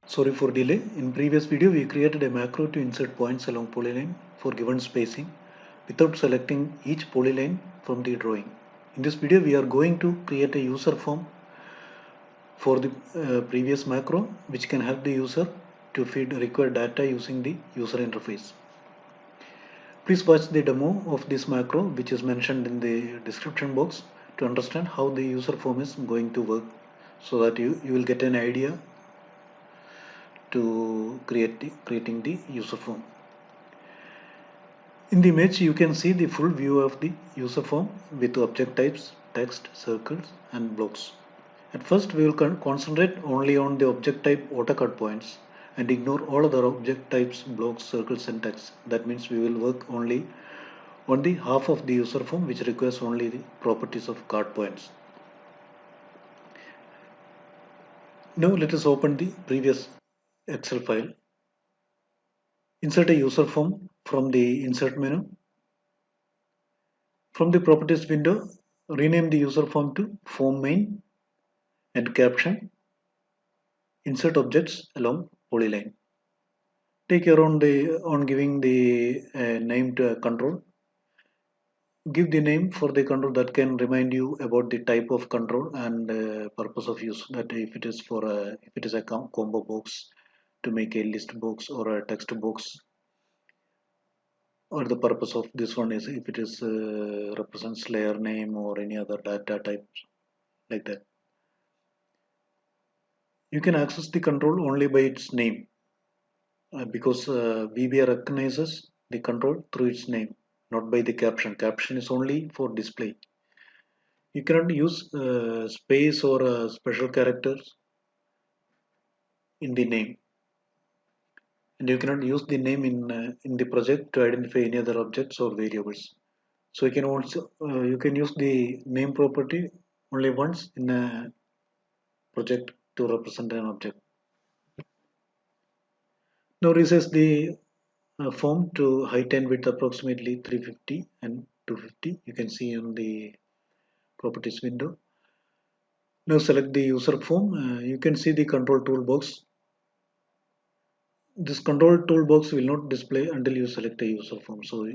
Sorry for delay. In previous video, we created a macro to insert points along polyline for given spacing without selecting each polyline from the drawing. In this video, we are going to create a user form for the previous macro, which can help the user to feed required data using the user interface. Please watch the demo of this macro, which is mentioned in the description box, to understand how the user form is going to work, so that you will get an idea to creating the user form. In the image, you can see the full view of the user form with object types, text, circles, and blocks. At first, we will concentrate only on the object type AutoCAD points and ignore all other object types, blocks, circles, and text. That means we will work only on the half of the user form which requires only the properties of card points. Now let us open the previous Excel file. Insert a user form from the insert menu. From the properties window, rename the user form to form main and caption insert objects along polyline. Take care on giving the name to a control. Give the name for the control that can remind you about the type of control and purpose of use. That if it is a combo box to make a list box or a text box, or the purpose of this one is if it is represents layer name or any other data type like that. You can access the control only by its name because VBA recognizes the control through its name, not by the caption. Caption is only for display. You cannot use space or special characters in the name, and you cannot use the name in the project to identify any other objects or variables. So you can use the name property only once in a project to represent an object. Now resize the form to height and width approximately 350 and 250. You can see on the properties window. Now select the user form. You can see the control toolbox. This control toolbox will not display until you select a user form. So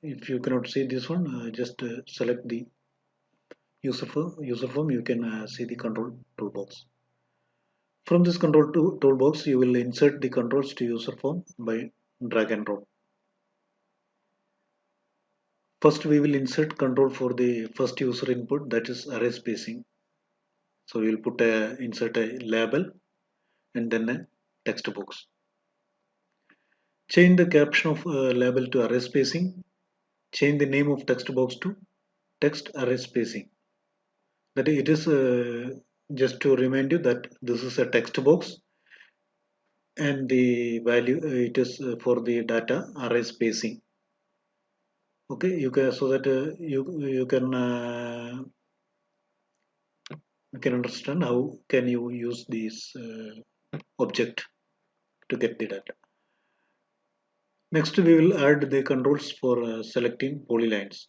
if you cannot see this one, just select the user form. You can see the control toolbox. From this control toolbox, you will insert the controls to user form by drag and drop. First, we will insert control for the first user input, that is array spacing. So we will insert a label and then a text box. Change the caption of label to array spacing. Change the name of text box to text array spacing. That it is just to remind you that this is a text box and the value it is for the data array spacing. Okay, you can, so that you can understand how can you use this object to get the data. Next, we will add the controls for selecting polylines.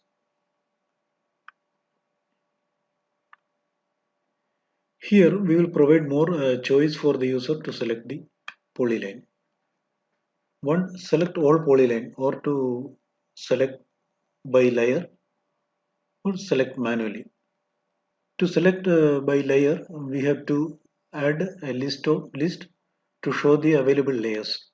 Here we will provide more choice for the user to select the polyline. One, select all polyline, or to select by layer or select manually. To select by layer, we have to add a list to show the available layers.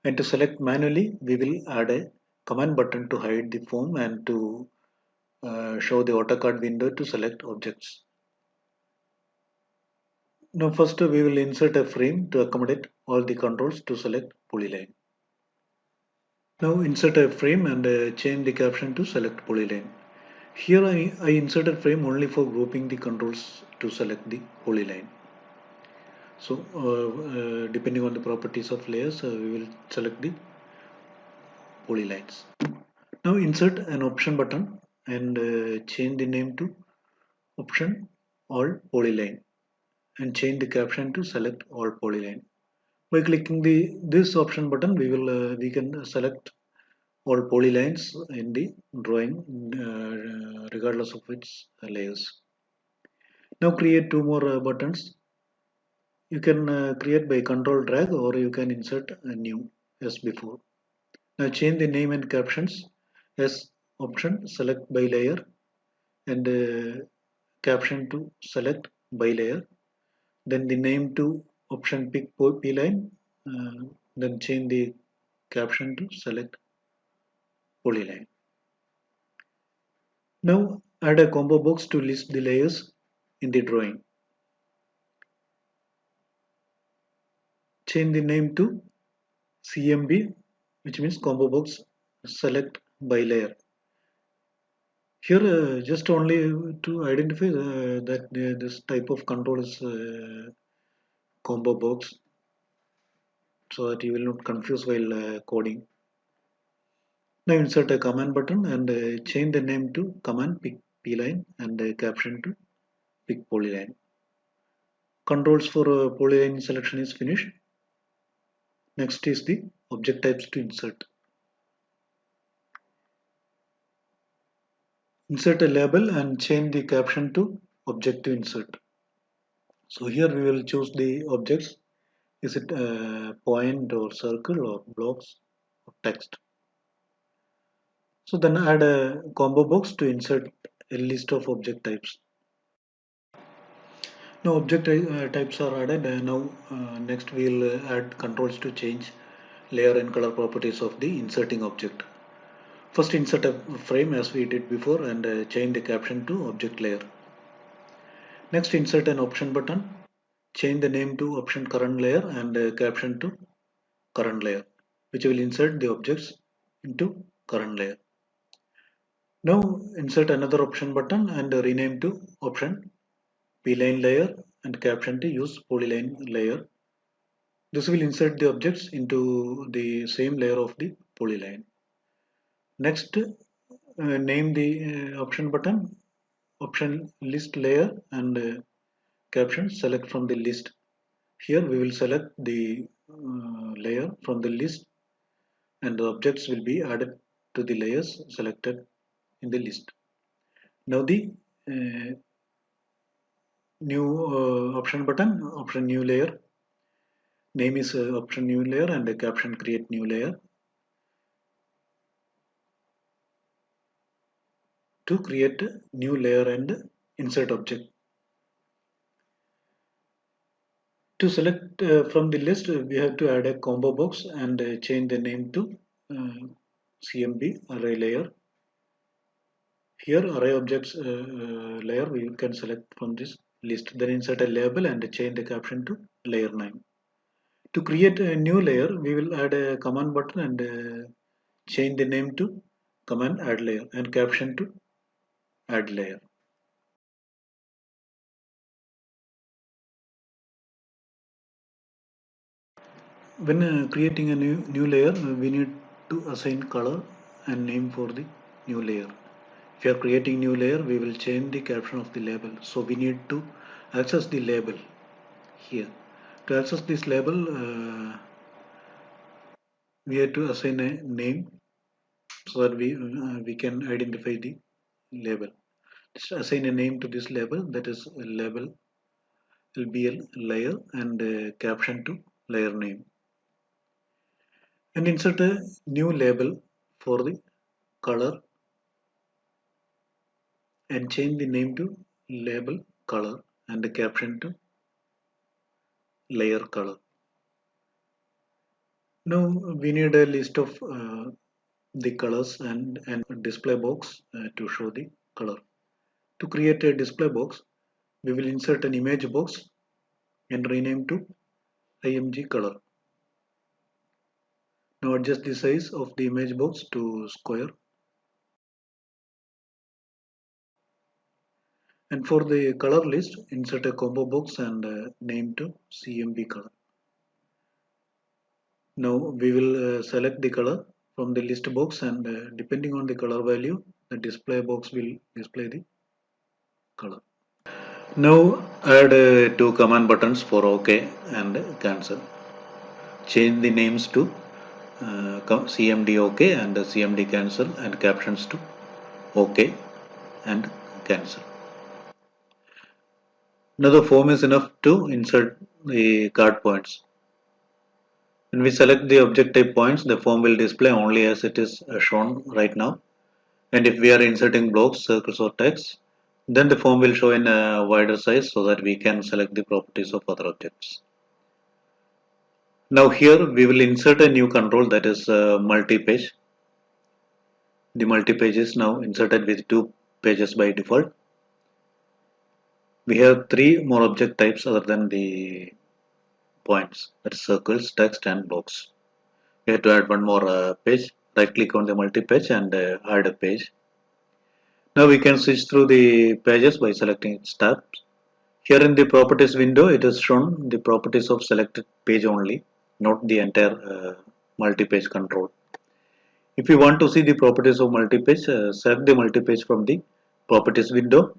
And to select manually, we will add a command button to hide the form and to show the AutoCAD window to select objects. Now first we will insert a frame to accommodate all the controls to select polyline. Now insert a frame and change the caption to select polyline. Here I inserted frame only for grouping the controls to select the polyline. So depending on the properties of layers, we will select the polylines. Now insert an option button and change the name to option all polyline and change the caption to select all polyline. By clicking this option button, we can select all polylines in the drawing, regardless of its layers. Now create two more buttons. You can create by control drag, or you can insert a new as before. Now change the name and captions as option select by layer, and caption to select by layer. Then the name to option pick p line. Then change the caption to select polyline. Now add a combo box to list the layers in the drawing. Change the name to CMB, which means combo box select by layer. Here, just only to identify that this type of control is combo box, so that you will not confuse while coding. Now insert a command button and change the name to command pick pline and caption to pick polyline. Controls for polyline selection is finished. Next is the object types to insert. Insert a label and change the caption to object to insert. So here we will choose the objects. Is it a point or circle or blocks or text? So then add a combo box to insert a list of object types. Now object types are added. Next we'll add controls to change layer and color properties of the inserting object. First insert a frame as we did before and change the caption to object layer. Next insert an option button. Change the name to option current layer and caption to current layer, which will insert the objects into current layer. Now insert another option button and rename to option pline layer and caption to use polyline layer. This will insert the objects into the same layer of the polyline. Next, name the option button option list layer and caption select from the list. Here we will select the layer from the list, and the objects will be added to the layers selected in the list. Now the new option button option new layer, name is option new layer and the caption create new layer. To create a new layer and insert object. To select from the list, we have to add a combo box and change the name to CMB array layer. Here array objects layer we can select from this list. Then insert a label and change the caption to layer name. To create a new layer, we will add a command button and change the name to command add layer and caption to add layer. When creating a new layer, we need to assign color and name for the new layer. If you are creating new layer, we will change the caption of the label. So we need to access the label here. To access this label, we have to assign a name so that we can identify the label. Just assign a name to this label, that is label will be a layer and a caption to layer name. And insert a new label for the color and change the name to label color and the caption to layer color. Now we need a list of the colors and a display box to show the color. To create a display box, we will insert an image box and rename to img color. Now adjust the size of the image box to square. And for the color list, insert a combo box and name to CMB color. Now we will select the color from the list box and depending on the color value, the display box will display the color. Now add two command buttons for OK and cancel. change the names to CMD OK and CMD cancel, and captions to OK and cancel. Now the form is enough to insert the card points. When we select the object type points, the form will display only as it is shown right now. And if we are inserting blocks, circles or text, then the form will show in a wider size so that we can select the properties of other objects. Now here we will insert a new control, that is multi-page. The multi-page is now inserted with 2 pages by default. We have 3 more object types other than the points, that is circles, text and blocks. We have to add one more page. Right click on the multi-page and add a page. Now we can switch through the pages by selecting its tabs. Here in the properties window, it is shown the properties of selected page only, not the entire multi-page control. If you want to see the properties of multi-page, select the multi-page from the properties window.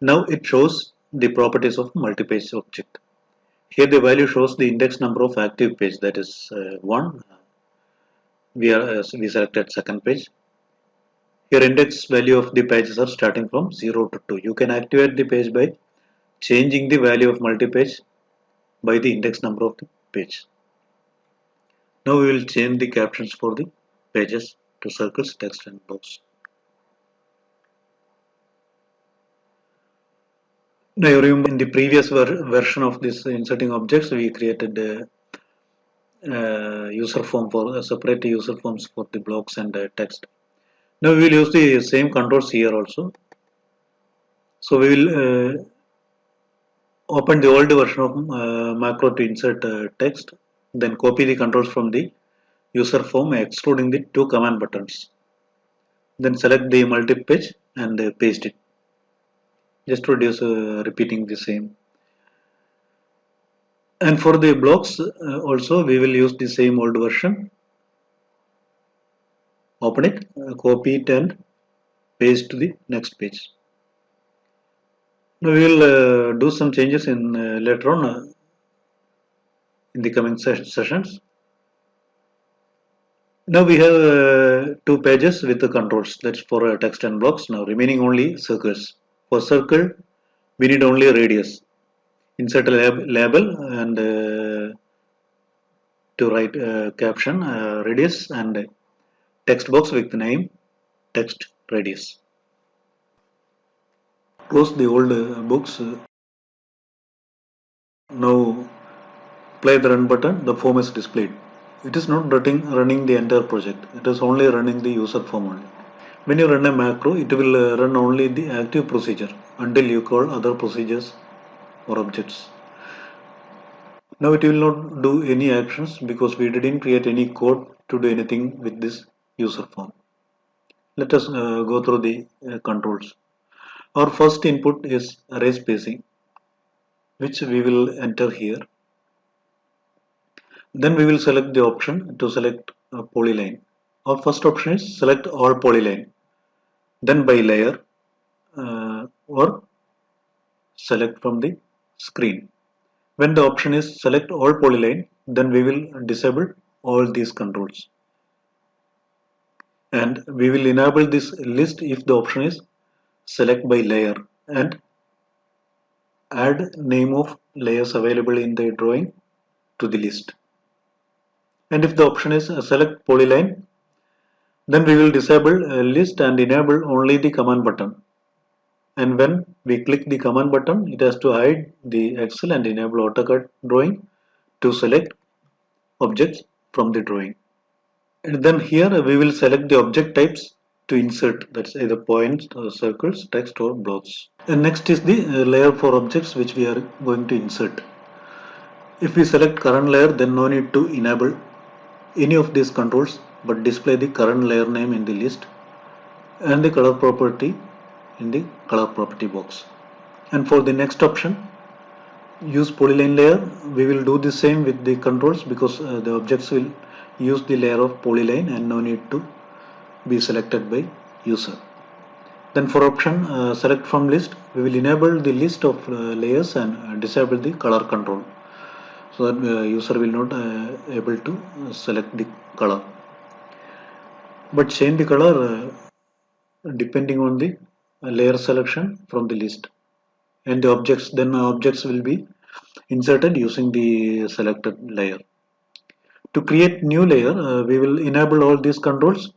Now it shows the properties of multi-page object. Here the value shows the index number of active page, that is 1. We selected second page. Here index value of the pages are starting from 0 to 2. You can activate the page by changing the value of multi-page by the index number of the page. Now we will change the captions for the pages to circles, text and blocks. Now you remember in the previous version of this inserting objects, we created a user form for separate user forms for the blocks and text. Now we will use the same controls here also. So we will open the old version of macro to insert text, then copy the controls from the user form excluding the 2 command buttons. Then select the multi-page and paste it. Just to reduce repeating the same. And for the blocks also we will use the same old version. Open it, copy it and paste to the next page. Now we will do some changes in later on in the coming sessions. Now we have 2 pages with the controls, that's for text and blocks. Now remaining only circles. For circle we need only a radius. Insert a label and to write caption radius and text box with the name text radius. Close the old books. Now play the run button. The form is displayed. It is not running the entire project. It is only running the user form only. When you run a macro, it will run only the active procedure until you call other procedures or objects. Now it will not do any actions because we didn't create any code to do anything with this user form. Let us go through the controls. Our first input is array spacing, which we will enter here. Then we will select the option to select polyline. Our first option is select all polyline, then by layer or select from the screen. When the option is select all polyline, then we will disable all these controls. And we will enable this list if the option is select by layer and add name of layers available in the drawing to the list. And if the option is select polyline, then we will disable list and enable only the command button. And when we click the command button, it has to hide the Excel and enable AutoCAD drawing to select objects from the drawing. And then here we will select the object types to insert, that's either points, or circles, text or blocks. And next is the layer for objects which we are going to insert. If we select current layer, then no need to enable any of these controls but display the current layer name in the list and the color property in the color property box. And for the next option, use polyline layer, we will do the same with the controls because the objects will use the layer of polyline and no need to be selected by user. Then for option select from list, we will enable the list of layers and disable the color control. so that user will not able to select the color, but change the color depending on the layer selection from the list, and the objects, then objects will be inserted using the selected layer. To create new layer, we will enable all these controls.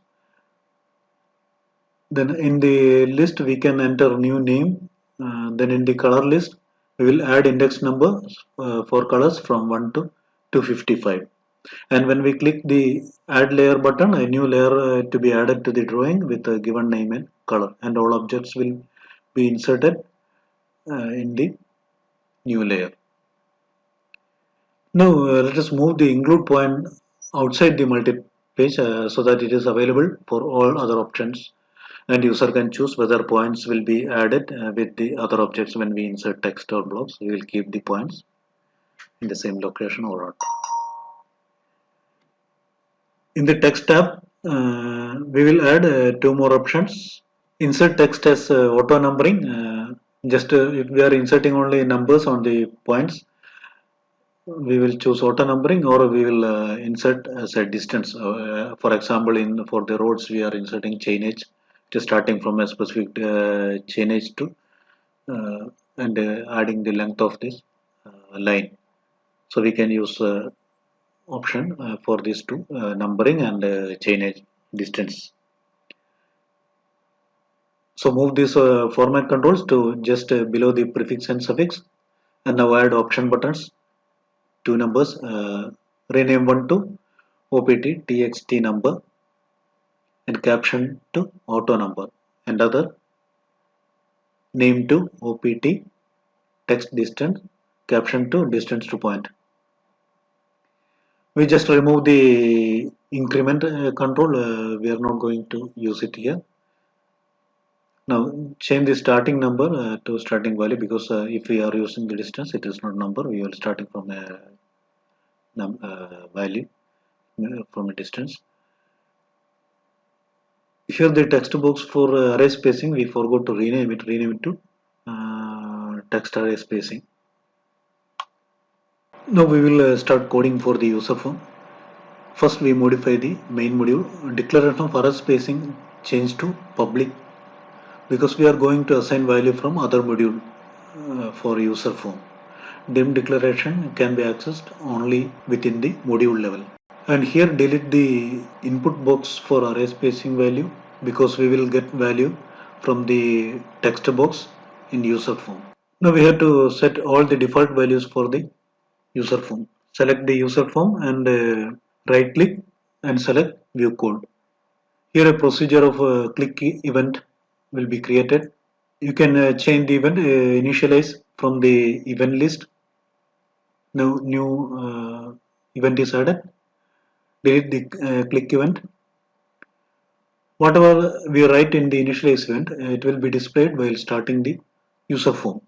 Then in the list we can enter new name. Then in the color list we will add index number for colors from 1 to 255. And when we click the add layer button, a new layer to be added to the drawing with a given name and color, and all objects will be inserted in the new layer. Now let us move the include point outside the multi-page so that it is available for all other options, and user can choose whether points will be added with the other objects. When we insert text or blocks, we will keep the points in the same location or not. In the text tab, we will add two more options. Insert text as auto numbering. Just if we are inserting only numbers on the points, we will choose auto numbering, or we will insert as a distance. For example, in for the roads we are inserting chainage, just starting from a specific chainage to and adding the length of this line. So we can use option for these two, numbering and chainage distance. So move these format controls to just below the prefix and suffix, and now add option buttons, two numbers, rename one to opt txt number, and caption to auto number, and other name to opt text distance, caption to distance to point. We just remove the increment control, we are not going to use it here. Now change the starting number to starting value, because if we are using the distance, it is not number, we are starting from a value from a distance. Here the text box for array spacing, we forgot to rename it to text array spacing. Now we will start coding for the user form. First we modify the main module. Declaration of array spacing change to public, because we are going to assign value from other module for user form. Dim declaration can be accessed only within the module level. And here delete the input box for array spacing value, because we will get value from the text box in user form. Now we have to set all the default values for the user form. Select the user form and right click and select view code. Here a procedure of click event will be created. You can change the event, initialize from the event list. Now new event is added. Delete the click event. Whatever we write in the initialize event, it will be displayed while starting the user form.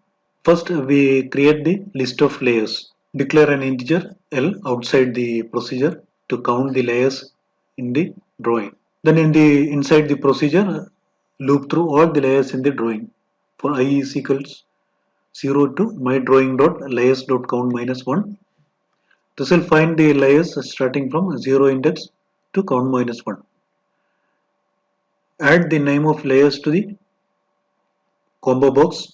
First we create the list of layers. Declare an integer L outside the procedure to count the layers in the drawing. Then inside the procedure, loop through all the layers in the drawing. For I is equals 0 to my drawing dot layers dot count minus 1. This will find the layers starting from 0 index to count minus 1. Add the name of layers to the combo box.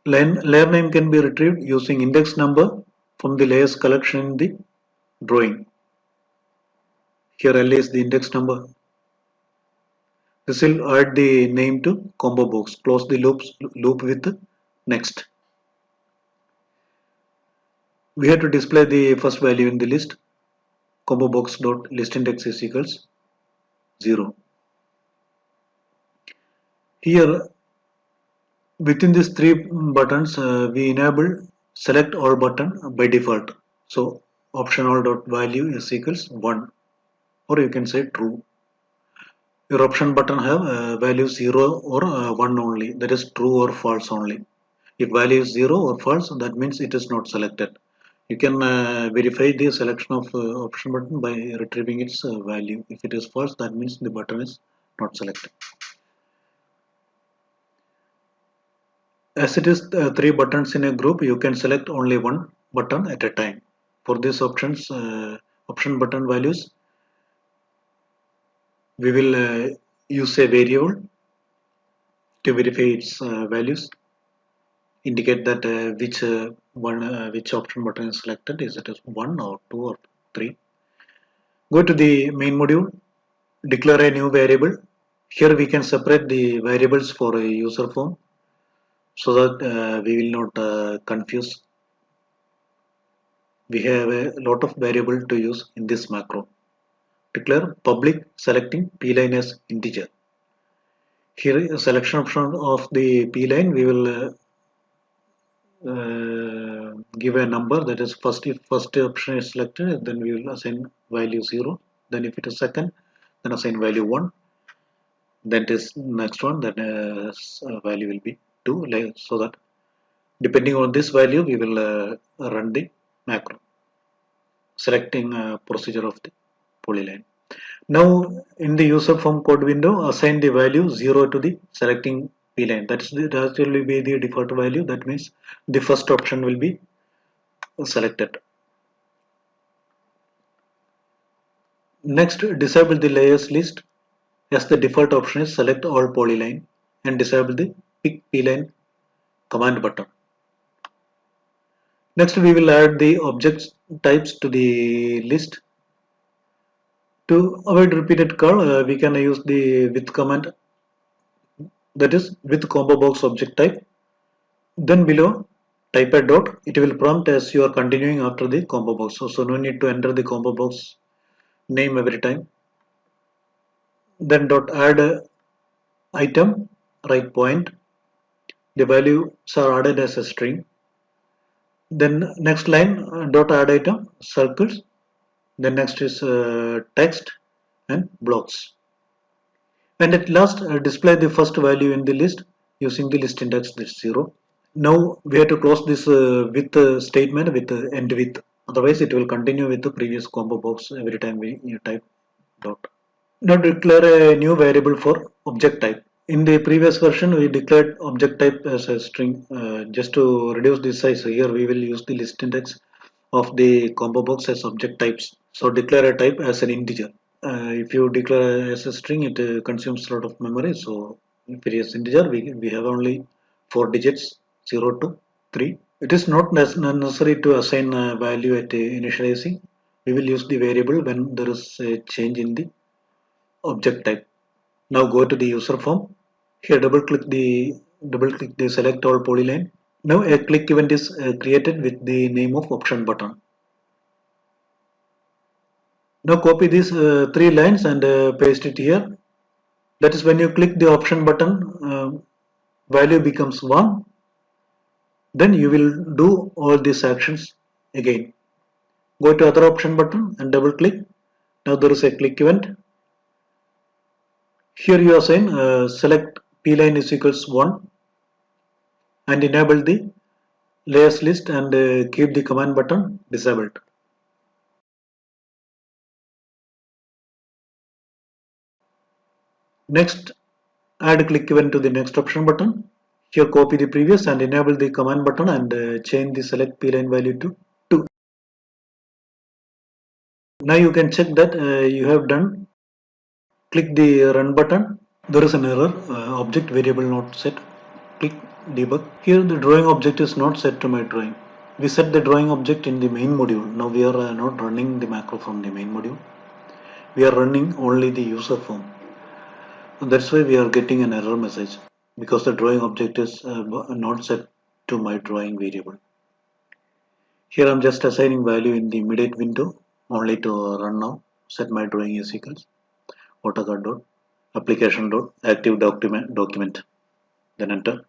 Layer name can be retrieved using index number from the layers collection in the drawing. Here L is the index number. This will add the name to combo box. Close the loop with next. We have to display the first value in the list. Combo box dot list index is equals 0. Here within these three buttons, we enable select all button by default. So option all dot value is equals 1, or you can say true. Your option button have value 0 or 1 only, that is true or false only. If value is 0 or false, that means it is not selected. You can verify the selection of option button by retrieving its value. If it is false, that means the button is not selected. As it is three buttons in a group, you can select only one button at a time. For these option button values, we will use a variable to verify its values, indicate that which option button is selected. Is it 1 or 2 or 3? Go to the main module, declare a new variable. Here we can separate the variables for a user form so that we will not confuse. We have a lot of variable to use in this macro. Declare public selecting p-line as integer. Here a selection option of the p-line, we will give a number, that is first. If first option is selected, then we will assign value 0. Then if it is second, then assign value 1. Then it is next one, then value will be 2, like, so that depending on this value we will run the macro selecting procedure of the polyline. Now in the user form code window, assign the value 0 to the selecting p-line. That will be the default value. That means the first option will be selected. Next, disable the layers list, as the default option is select all polyline, and disable the pick p-line command button. Next, we will add the object types to the list. To avoid repeated call, we can use the with command, that is with combo box object type. Then below type a dot, it will prompt as you are continuing after the combo box. So no need to enter the combo box name every time. Then dot add item, right point. The values are added as a string. Then next line dot add item circles. Then next is text and blocks. And at last display the first value in the list using the list index 0. Now we have to close this with statement with end with, otherwise it will continue with the previous combo box every time you type dot. Now declare a new variable for object type. In the previous version we declared object type as a string. Just to reduce this size, so here we will use the list index of the combo box as object types. So declare a type as an integer. If you declare as a string, it consumes a lot of memory. So if it is integer, we have only 4 digits, 0 to 3. It is not necessary to assign a value at initializing. We will use the variable when there is a change in the object type. Now go to the user form. Here double click the select all polyline. Now a click event is created with the name of option button. Now copy these 3 lines and paste it here. That is, when you click the option button, value becomes 1. Then you will do all these actions again. Go to other option button and double click. Now there is a click event. Here you assign select p-line is equals 1 and enable the layers list and keep the command button disabled. Next, add click event to the next option button. Here copy the previous and enable the command button and change the select p-line value to 2. Now you can check that you have done. Click the run button. There is an error, object variable not set. Click debug. Here the drawing object is not set to my drawing. We set the drawing object in the main module. Now we are not running the macro from the main module. We are running only the user form. And that's why we are getting an error message, because the drawing object is not set to my drawing variable. Here I'm just assigning value in the immediate window only to run now. Set my drawing is equals AutoCAD dot application dot active document. Then enter.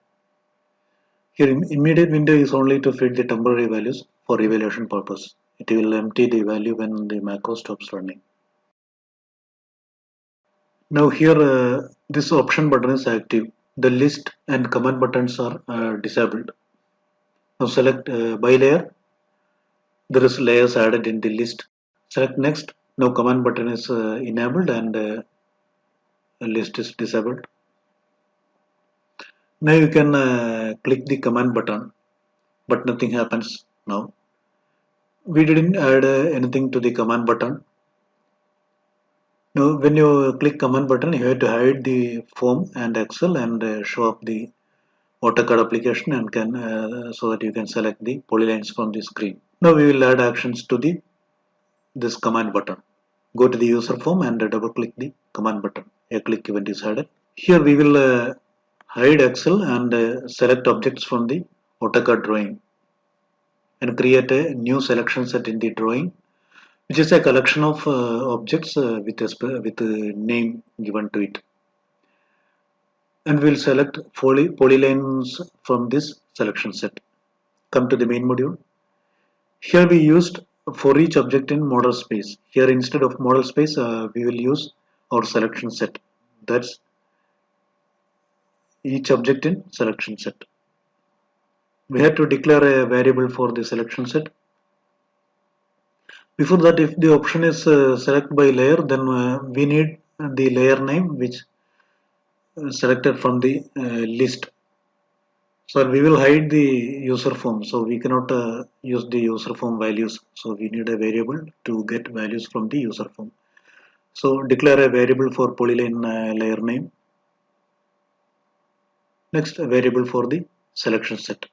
Here immediate window is only to feed the temporary values for evaluation purpose. It will empty the value when the macro stops running. Now here this option button is active. The list and command buttons are disabled. Now select by layer. There is layers added in the list. Select next. Now command button is enabled and list is disabled. Now you can click the command button, but nothing happens now. We didn't add anything to the command button. Now, when you click command button, you have to hide the form and Excel and show up the AutoCAD application and can so that you can select the polylines from the screen. Now we will add actions to the this command button. Go to the user form and double click the command button. A click event is added. Here we will hide Excel and select objects from the AutoCAD drawing and create a new selection set in the drawing, which is a collection of objects with a name given to it. And we'll select polylines from this selection set. Come to the main module. Here we used for each object in model space. Here instead of model space, we will use our selection set. That's each object in selection set. We have to declare a variable for the selection set. Before that, if the option is select by layer, then we need the layer name which selected from the list. So we will hide the user form. So we cannot use the user form values. So we need a variable to get values from the user form. So declare a variable for polyline layer name. Next, a variable for the selection set.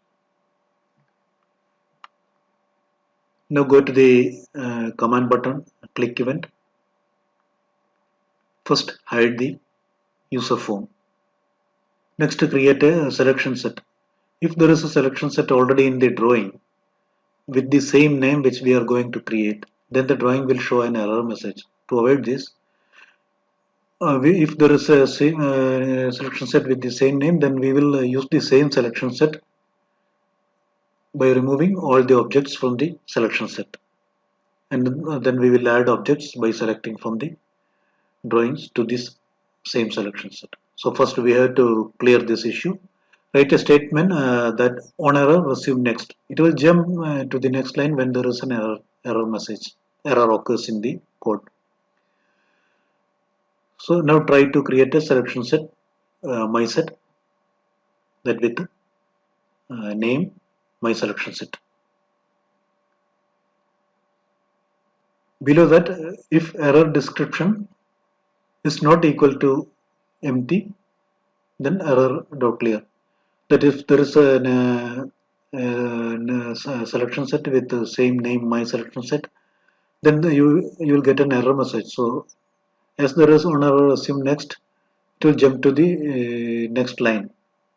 Now go to the command button, click event. First, hide the user form. Next, create a selection set. If there is a selection set already in the drawing with the same name which we are going to create, then the drawing will show an error message. To avoid this, if there is a selection set with the same name, then we will use the same selection set by removing all the objects from the selection set. And then we will add objects by selecting from the drawings to this same selection set. So first we have to clear this issue. Write a statement that on error resume next. It will jump to the next line when there is an error message. Error occurs in the code. So now try to create a selection set, my set, that with name my selection set. Below that, if error description is not equal to empty, then error dot clear. That if there is a selection set with the same name my selection set, then you will get an error message. So as there is on error assume next, it will jump to the next line.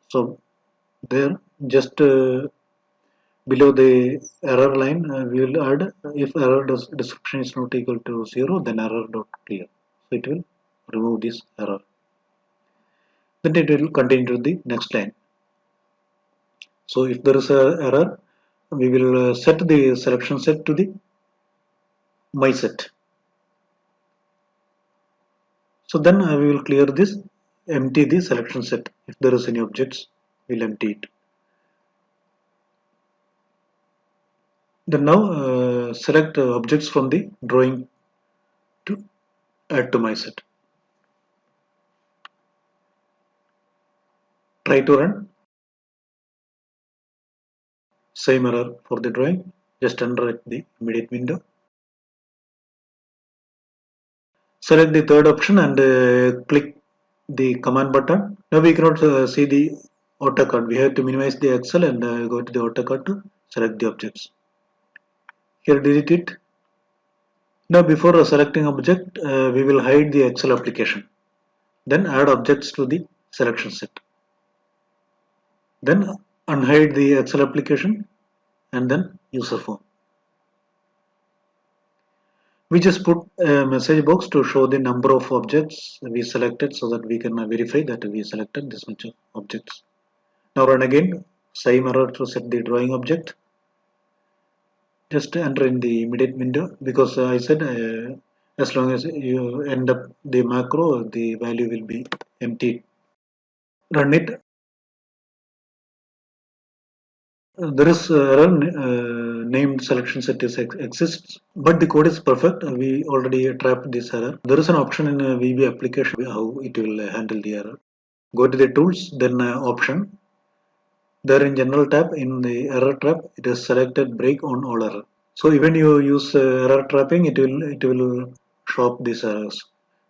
So there just below the error line we will add if error description is not equal to 0, then error dot clear. So it will remove this error. Then it will continue to the next line. So if there is a error, we will set the selection set to the my set. So then we will clear this, empty the selection set. If there is any objects, we'll empty it. Then now select objects from the drawing to add to my set. Try to run. Same error for the drawing. Just under the immediate window. Select the third option and click the command button. Now we cannot see the AutoCAD. We have to minimize the Excel and go to the AutoCAD to select the objects. Here delete it. Now before selecting object, we will hide the Excel application. Then add objects to the selection set. Then unhide the Excel application and then user form. We just put a message box to show the number of objects we selected so that we can verify that we selected this much of objects. Now run again, same error to set the drawing object. Just enter in the immediate window because I said as long as you end up the macro, the value will be empty. Run it. There is error named selection set exists, but the code is perfect. We already trapped this error. There is an option in VB application how it will handle the error. Go to the tools, then option. There in general tab in the error trap, it is selected break on all error. So even you use error trapping, it will show up these errors.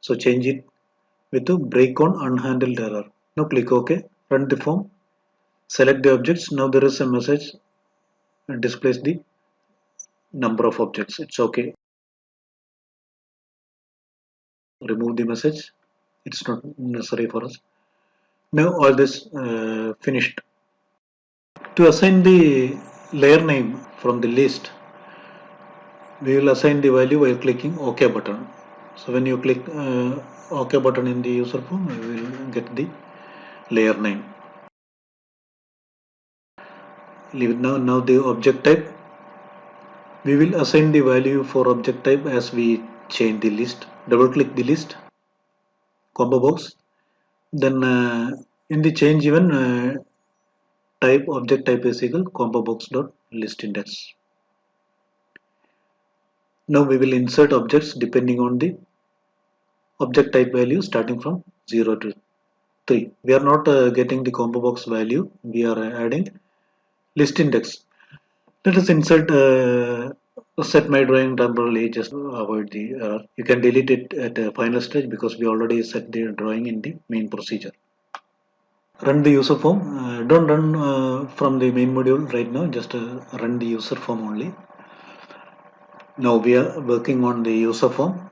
So change it with a break on unhandled error. Now click OK, run the form, select the objects. Now there is a message that displays the number of objects. It's okay. Remove the message. It's not necessary for us. Now all this finished. To assign the layer name from the list, we will assign the value while clicking OK button. So when you click OK button in the user form, we will get the layer name. Leave it now. Now the object type, we will assign the value for object type as we change the list. Double click the list combo box. Then in the change even type object type is equal combo box dot list index. Now we will insert objects depending on the object type value starting from 0 to 3. We are not getting the combo box value. We are adding list index. Let us insert set my drawing temporarily just to avoid the error. You can delete it at the final stage because we already set the drawing in the main procedure. Run the user form. Don't run from the main module right now. Just run the user form only. Now we are working on the user form.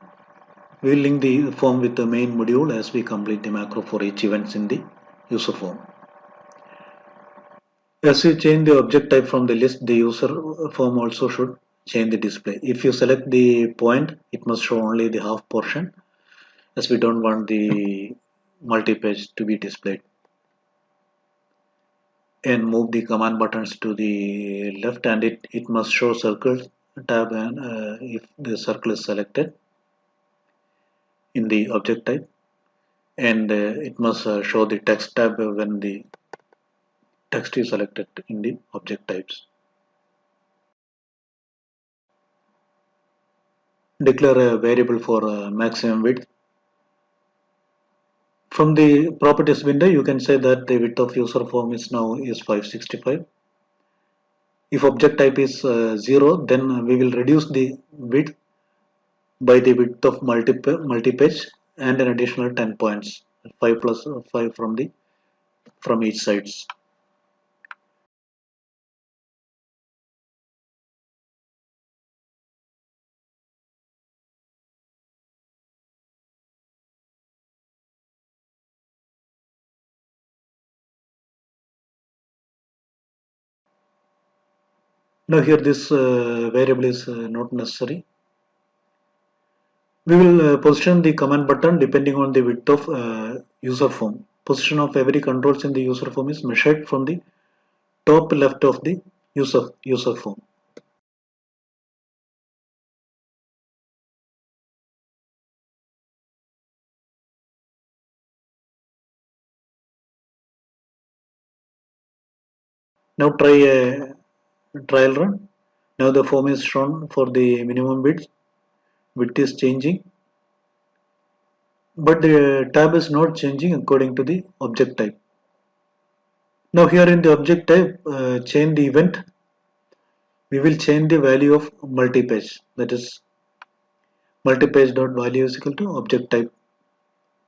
We will link the form with the main module as we complete the macro for each events in the user form. As you change the object type from the list, the user form also should change the display. If you select the point, it must show only the half portion as we don't want the multi-page to be displayed. And move the command buttons to the left, and it must show circle tab, and if the circle is selected in the object type, and it must show the text tab when the text is selected in the object types. Declare a variable for maximum width. From the properties window, you can say that the width of user form is now is 565. If object type is 0, then we will reduce the width by the width of multi-page and an additional 10 points, 5 plus 5 from each sides. Now here this variable is not necessary. We will position the command button depending on the width of user form. Position of every controls in the user form is measured from the top left of the user form. Now try a trial run. Now the form is shown for the minimum width. Width is changing, but the tab is not changing according to the object type. Now here in the object type, change the event. We will change the value of multipage. That is multipage dot value is equal to object type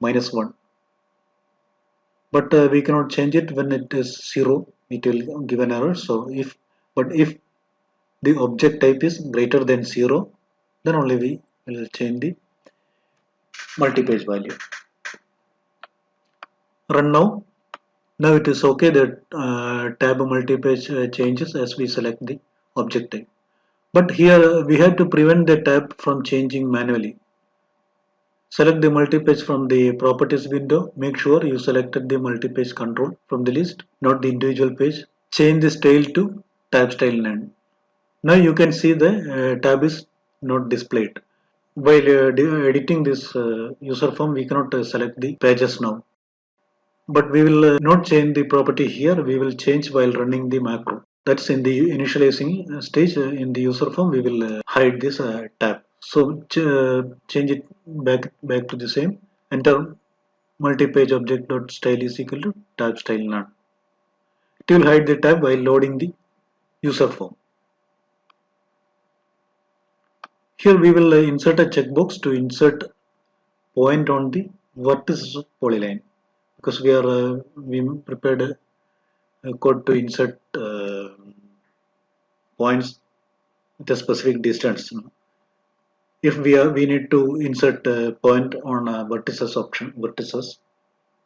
-1. But we cannot change it when it is 0. It will give an error. So if the object type is greater than 0, then only we will change the multipage value. Run now. Now it is okay that tab multipage changes as we select the object type. But here we have to prevent the tab from changing manually. Select the multipage from the properties window. Make sure you selected the multipage control from the list, not the individual page. Change the style to tab style none. Now you can see the tab is not displayed. While editing this user form, we cannot select the pages now. But we will not change the property here. We will change while running the macro. That's in the initializing stage. In the user form, we will hide this tab. So change it back to the same. Enter multi-page object dot style is equal to tab style none. It will hide the tab while loading the user form. Here we will insert a checkbox to insert point on the vertices of polyline, because we prepared a code to insert points with a specific distance. If we need to insert a point on a vertices,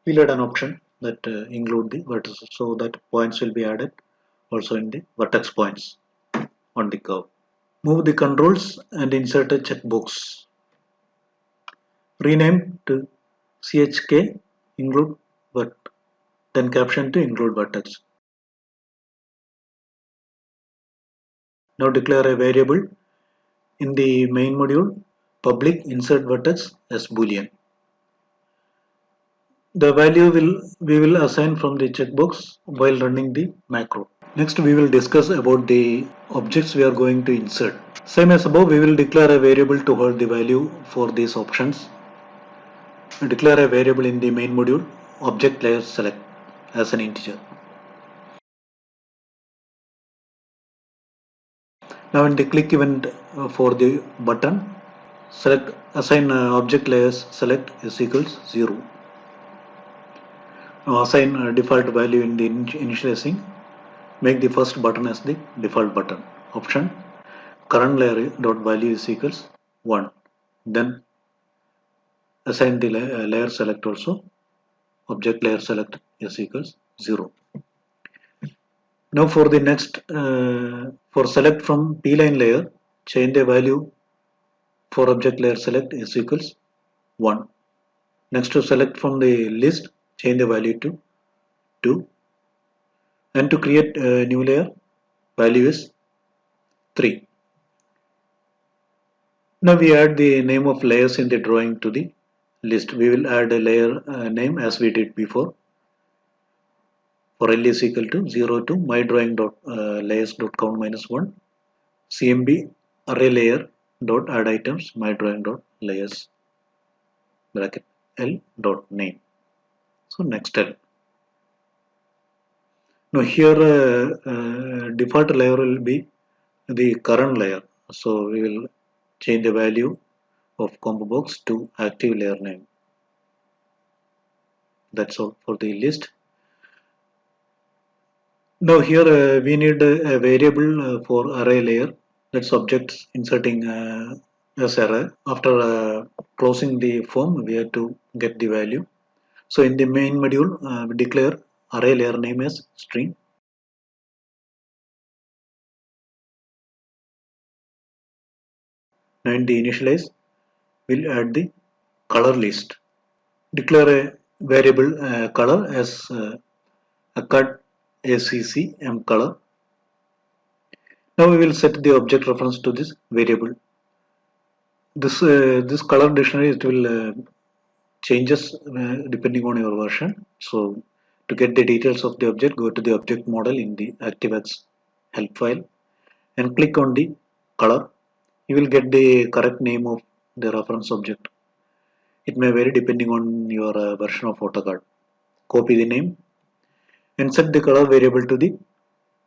we'll add an option that include the vertices, so that points will be added also in the vertex points on the curve. Move the controls and insert a checkbox. Rename to chk include vert, then caption to include vertex. Now declare a variable in the main module public insert vertex as boolean. The value we will assign from the checkbox while running the macro. Next we will discuss about the objects we are going to insert. Same as above, we will declare a variable to hold the value for these options. We declare a variable in the main module object layer select as an integer. Now in the click event for the button, select assign object layers select is equals 0. Now assign default value in the initializing. Make the first button as the default button. Option current layer dot value is equals 1. Then assign the layer select also. Object layer select is equals 0. Now for the next for select from P-line layer, change the value for object layer select is equals 1. Next to select from the list, change the value to 2. And to create a new layer, value is 3. Now we add the name of layers in the drawing to the list. We will add a layer name as we did before. For L is equal to 0 to my drawing dot layers dot count minus 1. CMB array layer dot add items my drawing dot layers bracket L dot name. So next L. Now here default layer will be the current layer. So we will change the value of combo box to active layer name. That's all for the list. Now here we need a variable for array layer. That's objects inserting as array. After closing the form, we have to get the value. So in the main module, we declare array layer name as string. Now in the initialize, we'll add the color list. Declare a variable color as a cut ACCM color. Now we will set the object reference to this variable. This color dictionary, it will changes depending on your version. So to get the details of the object, go to the object model in the ActiveX help file and click on the color. You will get the correct name of the reference object. It may vary depending on your version of AutoCAD. Copy the name and set the color variable to the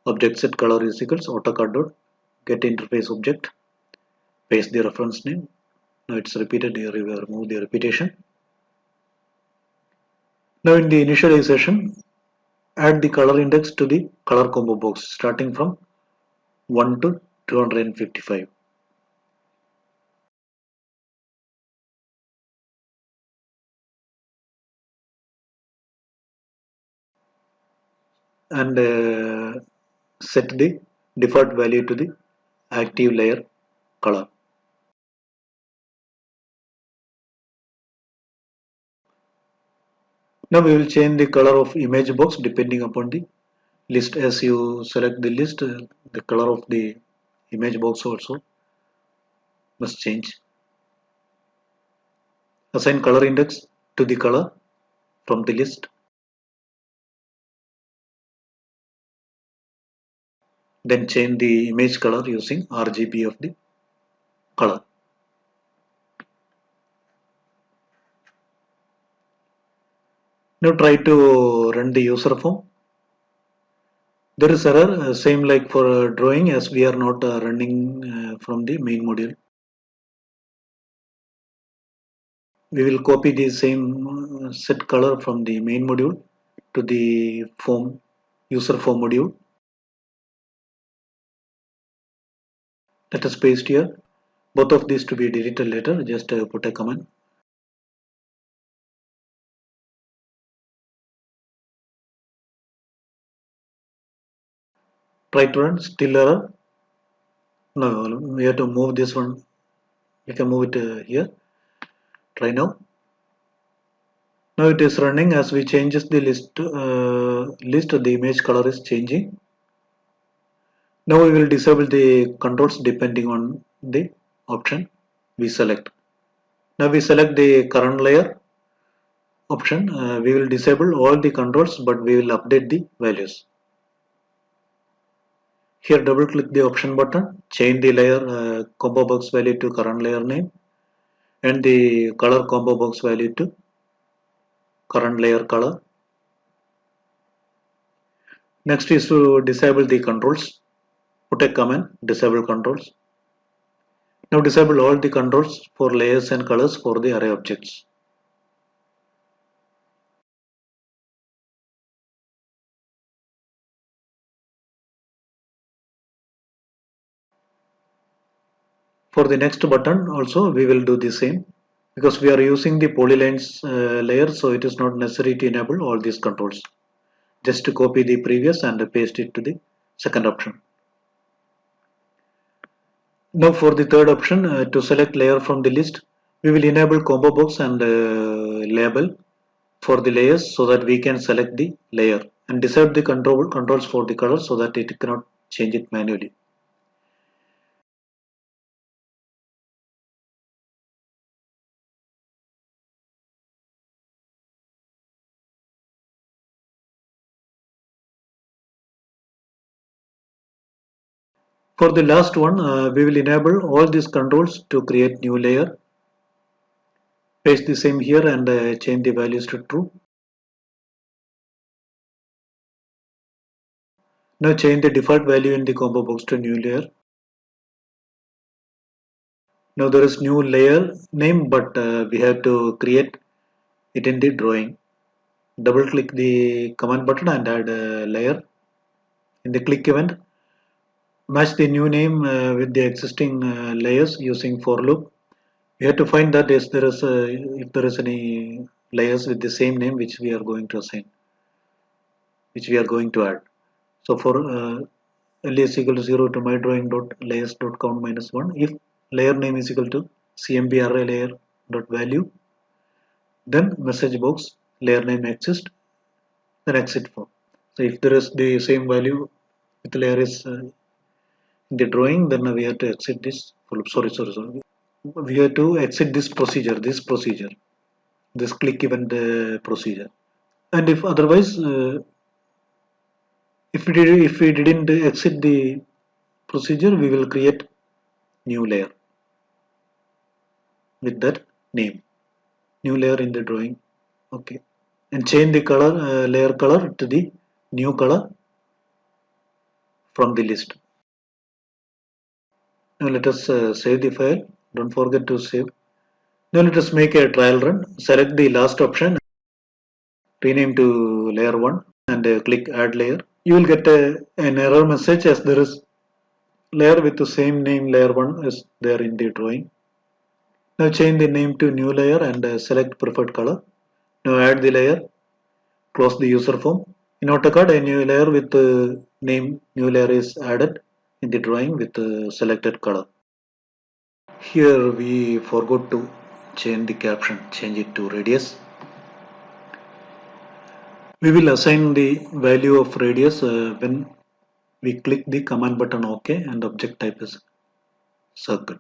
object set color is equals AutoCAD dot get interface object. Paste the reference name. Now it's repeated here. We will remove the repetition. Now in the initialization, add the color index to the color combo box starting from 1 to 255. And set the default value to the active layer color. Now we will change the color of image box depending upon the list. As you select the list, the color of the image box also must change. Assign color index to the color from the list. Then change the image color using RGB of the color. Now try to run the user form. There is error, same like for drawing, as we are not running from the main module. We will copy the same set color from the main module to the form user form module. Let us paste here. Both of these to be deleted later. Just put a command. Try to run. Still error. No, we have to move this one. We can move it here. Try now. Now it is running. As we changes the list, the image color is changing. Now we will disable the controls depending on the option we select. Now we select the current layer option. We will disable all the controls, but we will update the values. Here double click the option button, change the layer combo box value to current layer name and the color combo box value to current layer color. Next is to disable the controls. Put a command, disable controls. Now disable all the controls for layers and colors for the array objects. For the next button also we will do the same because we are using the polylines layer, so it is not necessary to enable all these controls. Just to copy the previous and paste it to the second option. Now for the third option, to select layer from the list, we will enable combo box and label for the layers so that we can select the layer and disable the controls for the color so that it cannot change it manually. For the last one, we will enable all these controls to create new layer. Paste the same here and change the values to true. Now change the default value in the combo box to new layer. Now there is new layer name, but we have to create it in the drawing. Double click the command button and add a layer. In the click event, match the new name with the existing layers using for loop. We have to find that if there is any layers with the same name which we are going to assign, which we are going to add. So for L is equal to 0 to my drawing dot layers dot count minus 1. If layer name is equal to cmb array layer dot value, then message box layer name exists, then exit for. So if there is the same value with layer is in the drawing, then we have to exit this. Sorry. We have to exit this procedure, this click event procedure. And if otherwise, if we didn't exit the procedure, we will create new layer with that name, new layer in the drawing. Okay, and change the color layer color to the new color from the list. Now let us save the file. Don't forget to save. Now let us make a trial run. Select the last option, rename to layer 1 and click add layer. You will get an error message as there is layer with the same name layer 1 is there in the drawing. Now change the name to new layer and select preferred color. Now add the layer, close the user form. In AutoCAD, a new layer with the name new layer is added in the drawing with the selected color. Here we forgot to change the caption, change it to radius. We will assign the value of radius when we click the command button OK and object type is circle.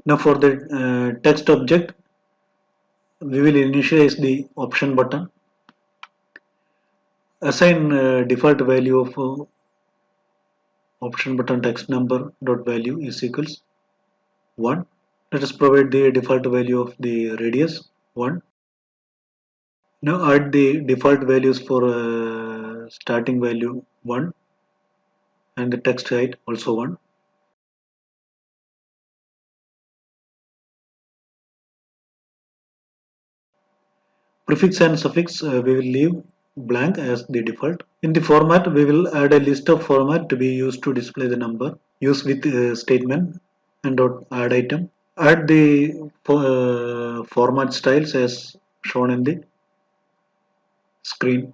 Now for the text object, we will initialize the option button, assign default value of option button text number dot value is equals 1. Let us provide the default value of the radius 1. Now add the default values for starting value 1 and the text height also 1. Prefix and suffix we will leave blank as the default. In the format, we will add a list of format to be used to display the number. Use with statement and dot add item. Add the format styles as shown in the screen.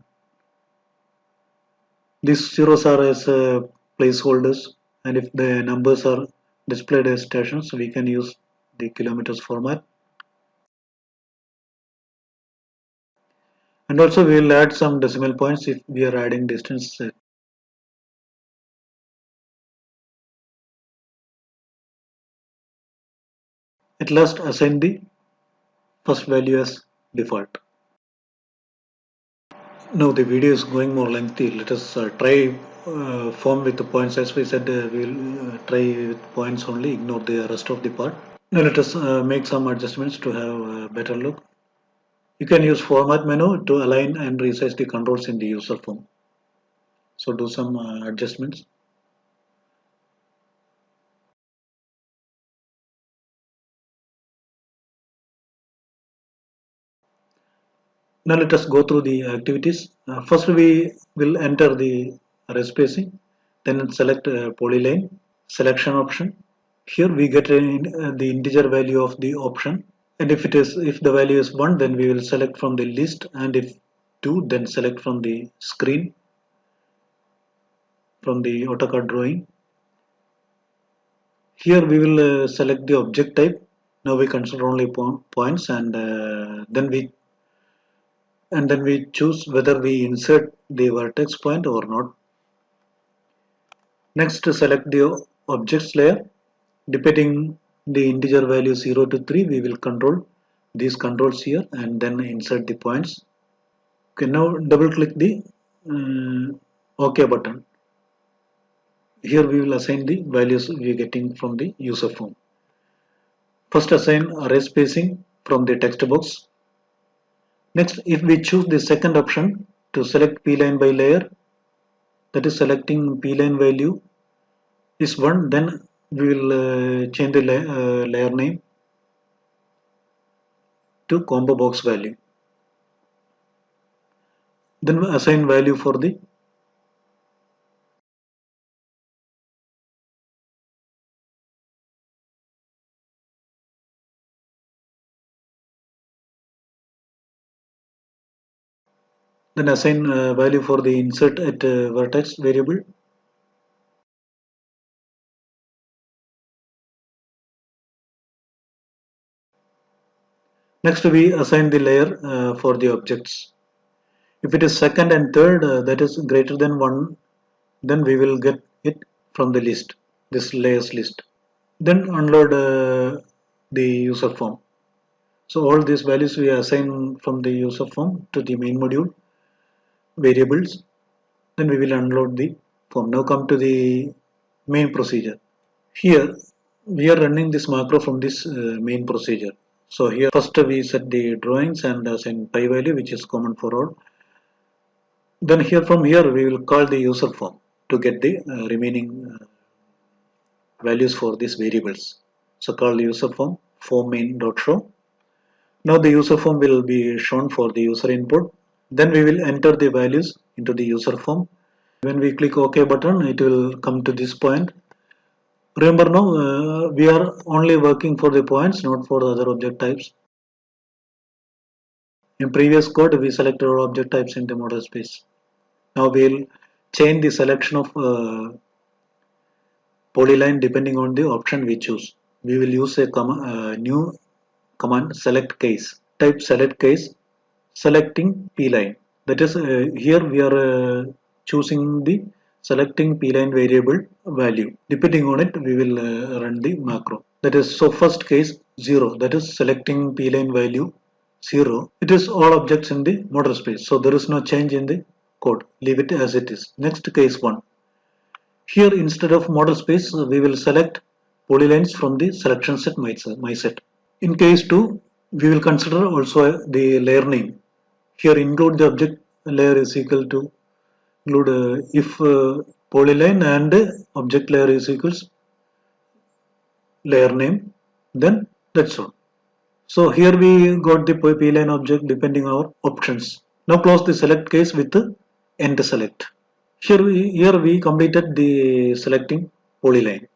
These zeros are as placeholders, and if the numbers are displayed as stations, we can use the kilometers format. And also we will add some decimal points if we are adding distance. At last, assign the first value as default. Now the video is going more lengthy. Let us try form with the points. As we said, we will try with points only, ignore the rest of the part. Now let us make some adjustments to have a better look. You can use format menu to align and resize the controls in the user form. So do some adjustments. Now let us go through the activities. First we will enter the array spacing, then select polyline, selection option. Here we get the integer value of the option, and if the value is 1, then we will select from the list, and if 2, then select from the screen, from the AutoCAD drawing. Here we will select the object type. Now we consider only points, and then we choose whether we insert the vertex point or not. Next, select the objects layer. Depending the integer value 0 to 3, we will control these controls here and then insert the points. Okay, now double click the OK button. Here we will assign the values we are getting from the user form. First, assign array spacing from the text box. Next, if we choose the second option to select p-line by layer, that is selecting p-line value is 1, then we will change the layer name to combo box value. Then assign value for the value for the insert at vertex variable. Next, we assign the layer for the objects. If it is second and third, that is greater than 1, then we will get it from the list, this layers list. Then unload the user form. So all these values we assign from the user form to the main module variables. Then we will unload the form. Now come to the main procedure. Here we are running this macro from this main procedure. So here first we set the drawings and assign pi value, which is common for all. Then from here we will call the user form to get the remaining values for these variables. So call the user form main.show. Now the user form will be shown for the user input. Then we will enter the values into the user form. When we click OK button, it will come to this point. Remember now, we are only working for the points, not for the other object types. In previous code, we selected all object types in the model space. Now we'll change the selection of polyline depending on the option we choose. We will use a new command select case. Type select case, selecting p-line. That is, here we are choosing the selecting p-line variable value. Depending on it, we will run the macro. That is, so first case 0, that is selecting p-line value 0. It is all objects in the model space, so there is no change in the code. Leave it as it is. Next, case 1. Here instead of model space, we will select polylines from the selection set my set. In case 2, we will consider also the layer name. Here include the object layer is equal to include if polyline and object layer is equals layer name, then that's all. So here we got the Polyline object depending on our options. Now close the select case with the end select. Here we completed the selecting polyline.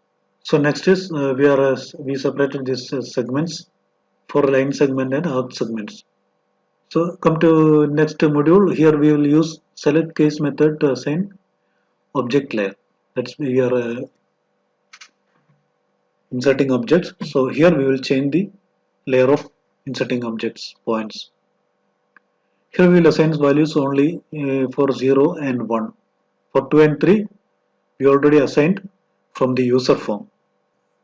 So next is we separated these segments for line segment and arc segments. So come to next module. Here we will use select case method to assign object layer. That's we are inserting objects. So here we will change the layer of inserting objects points. Here we will assign values only for 0 and 1. For 2 and 3 we already assigned from the user form.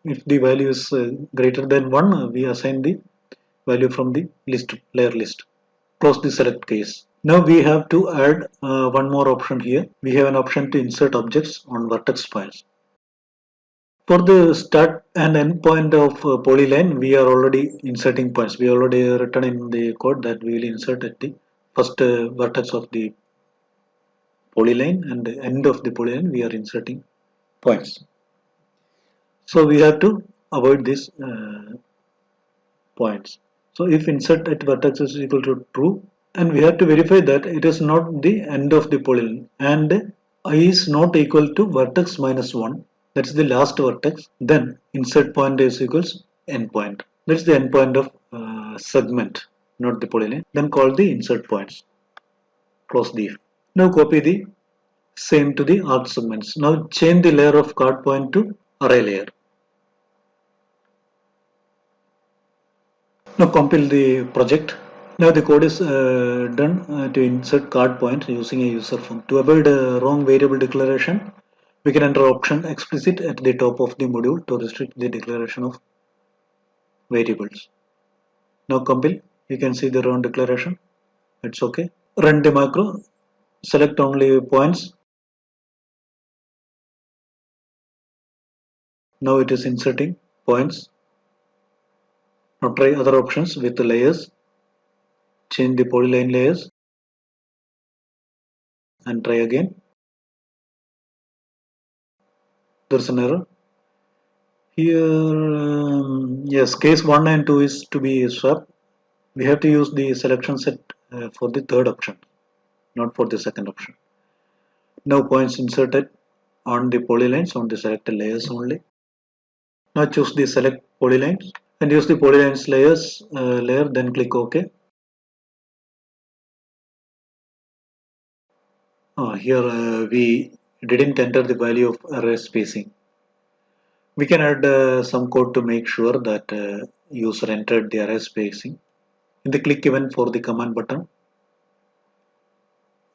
If the value is greater than 1, we assign the value from the layer list. Close the select case. Now we have to add one more option here. We have an option to insert objects on vertex points. For the start and end point of polyline, we are already inserting points. We already written in the code that we will insert at the first vertex of the polyline, and the end of the polyline we are inserting points. So we have to avoid these points. So if insert at vertex is equal to true, and we have to verify that it is not the end of the polyline, and I is not equal to vertex minus 1, that's the last vertex, then insert point is equals end point. That's the end point of segment, not the polyline. Then call the insert points. Close the if. Now copy the same to the arc segments. Now change the layer of card point to array layer. Now compile the project. Now the code is done to insert card point using a user form. To avoid wrong variable declaration, we can enter option explicit at the top of the module to restrict the declaration of variables. Now compile, you can see the wrong declaration. It's okay. Run the macro, select only points. Now it is inserting points. Now try other options with the layers. Change the polyline layers and try again. There's an error. Here, yes, case 1 and 2 is to be swapped. We have to use the selection set for the third option, not for the second option. Now points inserted on the polylines on the selected layers only. Now choose the select polylines and use the polylines layer, then click OK. Here we didn't enter the value of array spacing. We can add some code to make sure that user entered the array spacing. In the click event for the command button,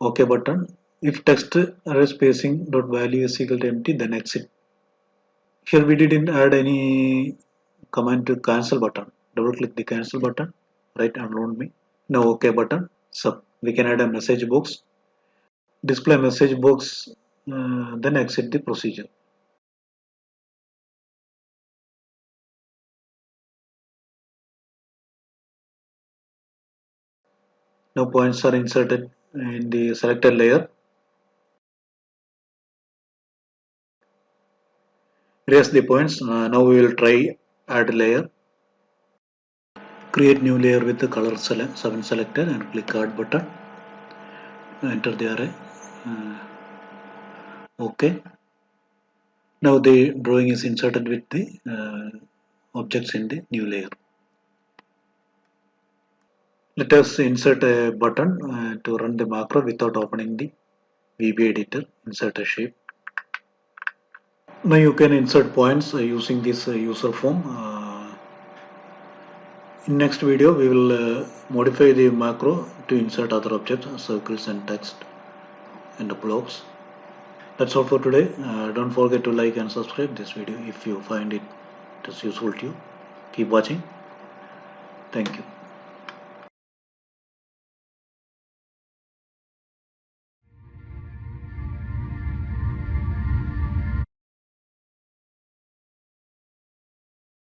OK button. If text array spacing dot value is equal to empty, then exit. Here we didn't add any command to cancel button. Double click the cancel button, right around me. Now OK button. So we can add a message box. Display message box, then exit the procedure. Now points are inserted in the selected layer. Erase the points. Now we will try add layer. Create new layer with the color 7 selected and click add button. Enter the array. OK. Now the drawing is inserted with the objects in the new layer. Let us insert a button to run the macro without opening the VB editor. Insert a shape. Now you can insert points using this user form. In next video we will modify the macro to insert other objects, circles and text and blocks. That's all for today. Don't forget to like and subscribe this video if you find it is useful to you. Keep watching. Thank you.